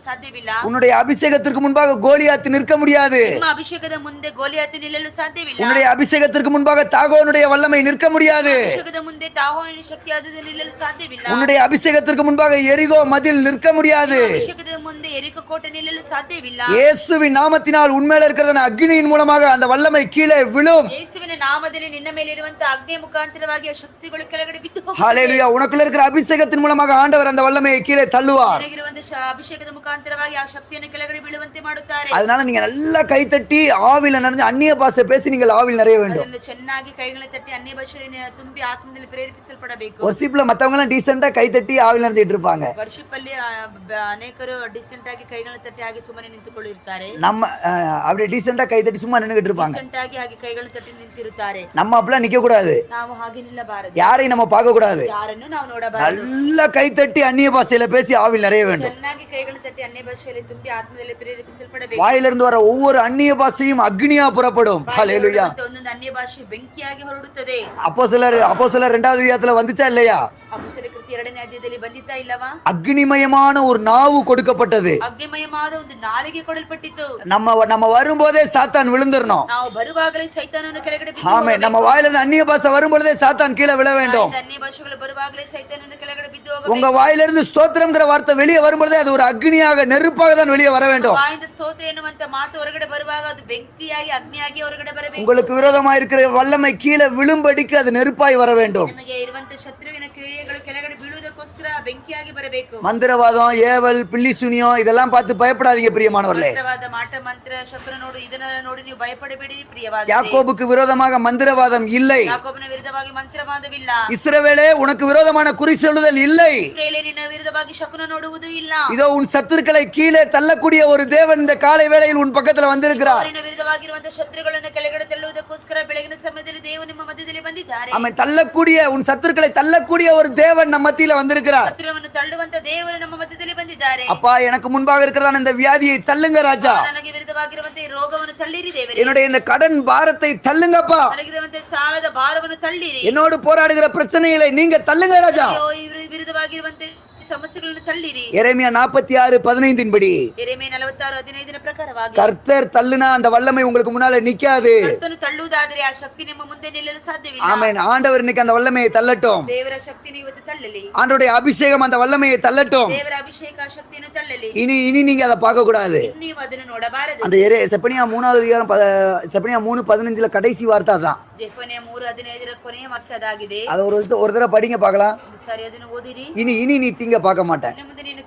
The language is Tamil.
ಸಾಧ್ಯವಿಲ್ಲ. உன்னுடைய அபிஷேகத்திற்கு முன்பாக கோலியாத் நிற்க முடியாது. ನಿಮ್ಮ ಅಭಿಷೇಕದ ಮುಂದೆ ಗೋಲಿಯಾತ್ ನಿಲ್ಲಲು ಸಾಧ್ಯವಿಲ್ಲ. உன்னுடைய அபிஷேகத்திற்கு முன்பாக தாகோனுடைய வல்லமை நிற்க முடியாது. ಅಭಿಷೇಕದ ಮುಂದೆ ತಾಹೋನಿನ ಶಕ್ತಿಯಾದ ನಿಲ್ಲಲು ಸಾಧ್ಯವಿಲ್ಲ. உன்னுடைய அபிஷேகத்திற்கு முன்பாக எரிகோ மதில் நிற்க முடியாது. ಅಭಿಷೇಕದ ಮುಂದೆ ಎರಿಕೋ ಕೋಟೆ ನಿಲ್ಲಲು ಸಾಧ್ಯವಿಲ್ಲ. இயேசுவின் நாமத்தினால் உண்மையில இருக்கிற அக்னியின் மூலமாக அந்த வல்லமை கீழே விழும். ಯೇಸುವಿನ ನಾಮದಲ್ಲಿ ನಿನ್ನ ಮೇಲೆ ಇರುವಂತ ಅಗ್ನಿ ಮುಖಾಂತರವಾಗಿ ಆ ಶಕ್ತಿಗಳು ಕೆಳಗಡೆ ಬಿದ್ದು ಹೋಗುತ್ತವೆ. ஹல்லேலூயா. உனக்குள்ள இருக்கிற அபிஷேகத்தின் மூலமாக ஆண்டவர் அந்த வல்லமையை கீழே தள்ளுவார். ನಿನಗಿರುವಂತ ಅಭಿಷೇಕದ ಮುಖಾಂತರವಾಗಿ ಆ ಶಕ್ತಿಯನ್ನು ಕೆಳಗಡೆ ಬೀಳುವಂತೆ ಮಾಡುತ್ತಾರೆ. அதனால நீங்க நல்லா கைத்தட்டி ஆவியில நிறைஞ்சு அந்நிய பாஷை பேசி நீங்கள் ஆவியில் நிறைய வேண்டும். ಅದರಿಂದ ಚೆನ್ನಾಗಿ ಕೈಗಳ ತಟ್ಟಿ ಅನ್ಯ ಭಾಷೆಯನ್ನು ತುಂಬಿ ಆತ್ಮದಲ್ಲಿ ಪ್ರೇರೇಪಿಸಲ್ಪಡಬೇಕು. வர்ஷிப்ல மத்தவங்க எல்லாம் டீசெண்டா கைத்தட்டி ஆவியில் நிறைஞ்சிட்டு இருப்பாங்க. ವರ್ಷಿಪ್ ಅಲ್ಲಿ ಅನೇಕರು ಡಿಸೆಂಟ್ ಆಗಿ ಕೈಗಳನ್ನು ತಟ್ಟಿ ಹಾಗೆ ಸುಮ್ಮನೆ ನಿಂತುಕೊಳ್ಳಿರುತ್ತಾರೆ. நம்ம அப்படியே டீசெண்டா கைத்தட்டி சும்மா நின்னுகிட்டு இருப்பாங்க. ಡಿಸೆಂಟ್ ಆಗಿ ಹಾಗೆ ಕೈಗಳನ್ನು ತಟ್ಟಿ ನಿಂತಿರುತ್ತಾರೆ. நம்ம அப்படிலாம் நிக்க கூடாது. ನಾವು ಹಾಗೆ ನಿಲ್ಲಬಾರದು. யாரையும் நம்ம பார்க்க கூடாது. ಯಾರನ್ನು ನಾವು ನೋಡಬಾರದು. நல்லா கைத்தட்டி அந்நிய பாஷையில பேசி ஆவியில் நிறைய வேண்டும். ಚೆನ್ನಾಗಿ ಕೈಗಳನ್ನು ತಟ್ಟಿ ಅನ್ಯ ಭಾಷೆಯಲ್ಲಿ ತುಂಬಿ ಆತ್ಮದಲ್ಲಿ ಪ್ರೇರೇಪಿಸಲ್ಪಡಬೇಕು. வாயிலிருந்து வர ஒவ்வொரு அந்நிய பாஷையும் அக்னியா புறப்படும். ஹல்லேலூயா. ಒಂದೊಂದು ಅನ್ಯ ಭಾಷೆ ಬೆಂಕಿಯಾಗಿ ಹೊರಡುತ್ತದೆ. அப்போஸ்தலர் 2வது அதிகாரத்துல வந்துச்சா இல்லையா? ಅಪೊಸ್ತಲರ ಕೃತ್ಯ 2ನೇ ಅಧ್ಯಾಯದಲ್ಲಿ ಬಂದಿತ್ತಾ ಇಲ್ಲವಾ? அக்னிமயமான ஒரு நாவு கொடுக்கப்பட்டது. ಅಗ್ನಿಮಯವಾದ ಒಂದು ನಾಲಿಗೆ ಕೊಡಲ್ಪಟ್ಟಿತು. நம்ம வரும்போதே சாத்தான் விழுந்துறணும். ನಾವು ಬರುವಾಗಲೇ ಸೈತಾನನು ಕೆಳಗಡೆ ಬಿದ್ದು ஆமென். நம்ம வாயிலிருந்து அந்நிய பாஷை வரும்போதே சாத்தான் கீழே விழ வேண்டும். ಅನ್ಯ ಭಾಷೆಗಳು ಬರುವಾಗಲೇ ಸೈತಾನನು ಕೆಳಗಡೆ ಬಿದ್ದು ಹೋಗಬೇಕು. உங்க வாயிலிருந்து ஸ்தோத்திரம்ங்கற வார்த்தை வெளியே வரும்போதே அது ஒரு அக்னியாக நெருப்பாக தான் வெளியே வர வேண்டும். ಬಾಯಿಂದ ಸ್ತೋತ್ರ ಎನ್ನುವಂತ ಮಾತು ಹೊರಗಡೆ ಬರುವಾಗ ಅದು ಬೆಂಕಿಯಾಗಿ ಅಗ್ನಿಯಾಗಿ ಹೊರಗಡೆ ಬರಬೇಕು. உங்களுக்கு விரோதமா இருக்கிற வல்லமை கீழே விழும்படிக்கு அது நெருப்பாய் வர வேண்டும். ನಮಗೆ ಇರುವಂತ ಶತ್ರುವಿನ ಕ್ರಿಯೆಗಳು ಕೆಳಗಡೆ ಬೀಳುವುದಕ್ಕೋಸ್ಕರ ಬೆಂಕಿಯಾಗಿ ಬರಬೇಕು. மந்திரவாதம், ஏவல், பில்லி சுனியம் இதெல்லாம் பார்த்து பயப்படாதீங்க பிரியமானவர்களே. ಮಂತ್ರವಾದ ಮಾಟ ಮಂತ್ರ ಶಬ್ರ ನೋಡು ಇದನ್ನೆಲ್ಲ ನೋಡಿ ನೀವು ಭಯಪಡಬೇಡಿ ಪ್ರಿಯವಾದ. யாக்கோபுக்கு விரோதமாக மந்திரவாதம் இல்லை. ಯಾಕೋಬನ ವಿರುದ್ಧವಾಗಿ ಮಂತ್ರವಾದವಿಲ್ಲ. இஸ்ரவேலே உனக்கு விரோதமான குறி சொல்லுதல் இல்லை. ಇಸ್ರಾಯೇಲೇ ನಿನ್ನ ವಿರುದ್ಧವಾಗಿ ಶಕುನ ನೋಡುವುದು ಇಲ್ಲ. இதோ உன் சத்துருக்களை கீழே தள்ளக்கூடிய ஒரு தேவன் இந்த காலை வேளையில் உன் பக்கத்துல வந்திருக்கிறார். ನಿನ್ನ ವಿರುದ್ಧವಾಗಿರುವಂತ ಶತ್ರುಗಳನ್ನು ಕೆಳಗಡೆ ತಳ್ಳುವುದಕ್ಕೋಸ್ಕರ ಬೆಳಗಿನ ಸಮಯದಲ್ಲಿ ದೇವರು ನಿಮ್ಮ ಮಧ್ಯದಲ್ಲಿ ಬಂದಿದ್ದಾರೆ. அவன் தள்ளக்கூடிய உன் சத்துருக்களை தள்ளக்கூடிய ஒரு தேவன் நம்ம மத்தியில வந்திருக்கிறார். ಶತ್ರುವನ್ನು ತಳ್ಳುವಂತ ದೇವರು ನಮ್ಮ ಮಧ್ಯದಲ್ಲಿ ಬಂದಿದ್ದಾರೆ. அப்பா எனக்கு முன்பாக இருக்கிறதான இந்த வியாதியை தள்ளுங்க ராஜா. ನನಗೆ ವಿರುದ್ಧವಾಗಿರುವಂತ ಈ ರೋಗವನ್ನು ತಳ್ಳಿರಿ ದೇವರೇ. என்னுடைய இந்த கடன் பாரத்தை தள்ளுங்கப்பா. ನನಗಿರುವಂತ ಸಾಲದ ಭಾರವನ್ನು ತಳ್ಳಿರಿ. என்னோடு போராடுகிற பிரச்சனைகளை நீங்க தள்ளுங்க ராஜா. ಇವರು ವಿರುದ್ಧವಾಗಿರುವಂತ ಸಮಸ್ಯೆಗಳನ್ನು ತಳ್ಳಿರಿ. எரேமியா 46:15 படி ಯೆರೆಮೀಯ 46:15 ಪ್ರಕಾರವಾಗಿ கர்த்தர் தள்ளுனா அந்த வல்லமை உங்களுக்கு முன்னால நிக்காது. ಕರ್ತನು ತಳ್ಳುವುದಾದರೆ ಆ ಶಕ್ತಿ ನಿಮ್ಮ ಮುಂದೆ ನಿಲ್ಲಲು ಸಾಧ್ಯವಿಲ್ಲ. ஆமென். ஆண்டவர் இன்னைக்கு அந்த வல்லமையை தள்ளட்டும். ದೇವರ ಶಕ್ತಿಯನ್ನು ಇವತ್ತು ತಳ್ಳಲಿ. ஆண்டவருடைய அபிஷேகம் அந்த வல்லமையை தள்ளட்டும். ದೇವರ ಅಭಿಷೇಕ ಆ ಶಕ್ತಿಯನ್ನು ತಳ್ಳಲಿ. இனி நீங்க அதை பார்க்க கூடாது. ನೀವು ಅದನ್ನು ನೋಡಬಾರದು. அந்த செப்பனியா 3வது அதிகாரம் செப்பனியா 3:15 கடைசி வார்த்தை அதான். ಜೆಫನ್ಯ 3:15 ಕೊನೆಯ ವಾಕ್ಯ ಅದಾಗಿದೆ. அதை ஒரு தடவை படிங்க பார்க்கலாம். ಸರಿ ಅದನ್ನು ಓದಿರಿ. இனி நீ தீங்க பார்க்க மாட்டேன். ಇನ್ನು ಮುಂದೆ ನೀನು